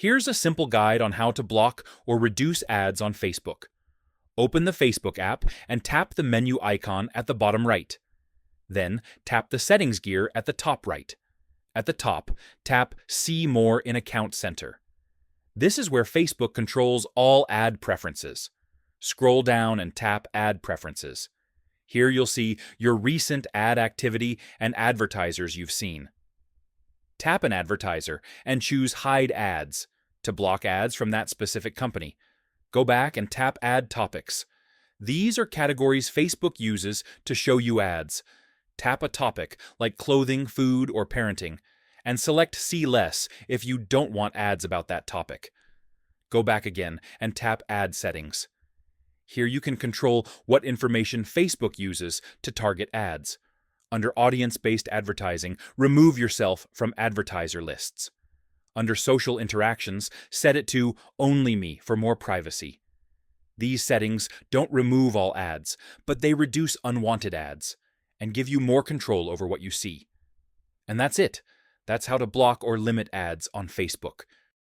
Here's a simple guide on how to block or reduce ads on Facebook. Open the Facebook app and tap the menu icon at the bottom right. Then tap the settings gear at the top right. At the top, tap See More in Account Center. This is where Facebook controls all ad preferences. Scroll down and tap Ad Preferences. Here you'll see your recent ad activity and advertisers you've seen. Tap an advertiser and choose Hide Ads to block ads from that specific company. Go back and tap Ad Topics. These are categories Facebook uses to show you ads. Tap a topic like clothing, food, or parenting, and select See Less if you don't want ads about that topic. Go back again and tap Ad Settings. Here you can control what information Facebook uses to target ads. Under Audience-Based Advertising, remove yourself from advertiser lists. Under Social Interactions, set it to Only Me for more privacy. These settings don't remove all ads, but they reduce unwanted ads and give you more control over what you see. And that's it. That's how to block or limit ads on Facebook.